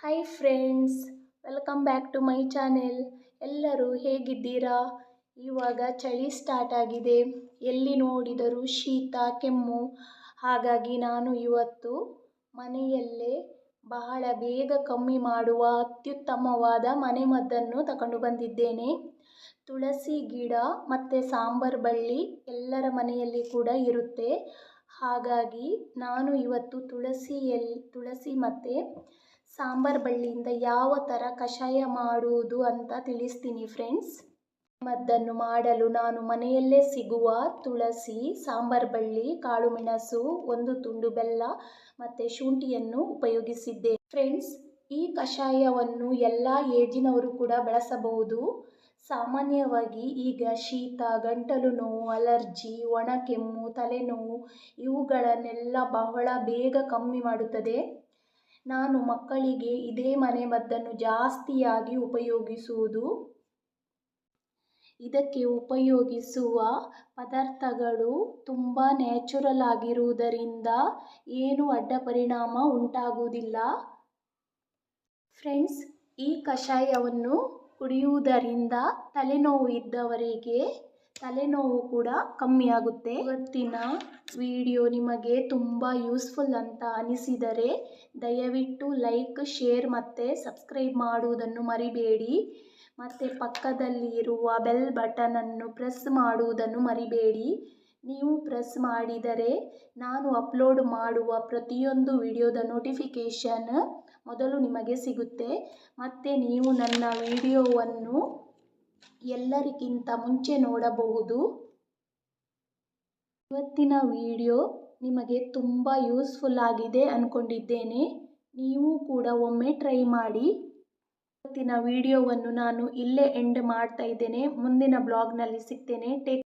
Hi friends, welcome back to my channel. ಎಲ್ಲರೂ ಹೇಗಿದ್ದೀರಾ? ಇವಾಗ ಚಳಿ ಸ್ಟಾರ್ಟ್ ಆಗಿದೆ. ಎಲ್ಲಿ ನೋಡಿದರೂ ಶೀತ ಕೆಮ್ಮು. ಹಾಗಾಗಿ ನಾನು ಇವತ್ತು ಮನೆಯಲ್ಲೇ ಬಹಳ ಬೇಗ ಕಮ್ಮಿ ಮಾಡುವ ಅತ್ಯುತ್ತಮವಾದ ಮನೆಮದ್ದನ್ನು ತಗೊಂಡು ಬಂದಿದ್ದೇನೆ. ತುಳಸಿ ಗಿಡ ಮತ್ತು ಸಾಂಬಾರು ಬಳ್ಳಿ ಎಲ್ಲರ ಮನೆಯಲ್ಲಿ ಕೂಡ ಇರುತ್ತೆ. ಹಾಗಾಗಿ ನಾನು ಇವತ್ತು ತುಳಸಿ ಮತ್ತು ಸಾಂಬಾರು ಬಳ್ಳಿಯಿಂದ ಯಾವ ಥರ ಕಷಾಯ ಮಾಡುವುದು ಅಂತ ತಿಳಿಸ್ತೀನಿ ಫ್ರೆಂಡ್ಸ್. ಮದ್ದನ್ನು ಮಾಡಲು ನಾನು ಮನೆಯಲ್ಲೇ ಸಿಗುವ ತುಳಸಿ, ಸಾಂಬಾರು ಬಳ್ಳಿ, ಕಾಳು ಮೆಣಸು, ಒಂದು ತುಂಡು ಬೆಲ್ಲ ಮತ್ತು ಶುಂಠಿಯನ್ನು ಉಪಯೋಗಿಸಿದ್ದೆ. ಫ್ರೆಂಡ್ಸ್, ಈ ಕಷಾಯವನ್ನು ಎಲ್ಲ ಏಜಿನವರು ಕೂಡ ಬಳಸಬಹುದು. ಸಾಮಾನ್ಯವಾಗಿ ಈಗ ಶೀತ, ಗಂಟಲು ನೋವು, ಅಲರ್ಜಿ, ಒಣ ಕೆಮ್ಮು, ತಲೆನೋವು ಇವುಗಳನ್ನೆಲ್ಲ ಬಹಳ ಬೇಗ ಕಮ್ಮಿ ಮಾಡುತ್ತದೆ. ನಾನು ಮಕ್ಕಳಿಗೆ ಇದೇ ಮನೆಮದ್ದನ್ನು ಜಾಸ್ತಿಯಾಗಿ ಉಪಯೋಗಿಸುವುದು. ಇದಕ್ಕೆ ಉಪಯೋಗಿಸುವ ಪದಾರ್ಥಗಳು ತುಂಬ ನ್ಯಾಚುರಲ್ ಆಗಿರುವುದರಿಂದ ಏನು ಅಡ್ಡ ಪರಿಣಾಮ ಉಂಟಾಗುವುದಿಲ್ಲ. ಫ್ರೆಂಡ್ಸ್, ಈ ಕಷಾಯವನ್ನು ಕುಡಿಯುವುದರಿಂದ ತಲೆನೋವು ಇದ್ದವರಿಗೆ ತಲೆನೋವು ಕೂಡ ಕಮ್ಮಿಯಾಗುತ್ತೆ. ಇವತ್ತಿನ ವಿಡಿಯೋ ನಿಮಗೆ ತುಂಬ ಯೂಸ್ಫುಲ್ ಅಂತ ಅನಿಸಿದರೆ ದಯವಿಟ್ಟು ಲೈಕ್, ಶೇರ್ ಮತ್ತು ಸಬ್ಸ್ಕ್ರೈಬ್ ಮಾಡುವುದನ್ನು ಮರಿಬೇಡಿ. ಮತ್ತು ಪಕ್ಕದಲ್ಲಿ ಇರುವ ಬೆಲ್ ಬಟನನ್ನು ಪ್ರೆಸ್ ಮಾಡುವುದನ್ನು ಮರಿಬೇಡಿ. ನೀವು ಪ್ರೆಸ್ ಮಾಡಿದರೆ ನಾನು ಅಪ್ಲೋಡ್ ಮಾಡುವ ಪ್ರತಿಯೊಂದು ವಿಡಿಯೋದ ನೋಟಿಫಿಕೇಷನ್ ಮೊದಲು ನಿಮಗೆ ಸಿಗುತ್ತೆ. ಮತ್ತು ನೀವು ನನ್ನ ವಿಡಿಯೋವನ್ನು ಎಲ್ಲರಿಗಿಂತ ಮುಂಚೆ ನೋಡಬಹುದು. ಇವತ್ತಿನ ವಿಡಿಯೋ ನಿಮಗೆ ತುಂಬ ಯೂಸ್ಫುಲ್ ಆಗಿದೆ ಅಂದ್ಕೊಂಡಿದ್ದೇನೆ. ನೀವು ಕೂಡ ಒಮ್ಮೆ ಟ್ರೈ ಮಾಡಿ. ಇವತ್ತಿನ ವಿಡಿಯೋವನ್ನು ನಾನು ಇಲ್ಲೇ ಎಂಡ್ ಮಾಡ್ತಾ ಇದ್ದೇನೆ. ಮುಂದಿನ ಬ್ಲಾಗ್ನಲ್ಲಿ ಸಿಗ್ತೇನೆ.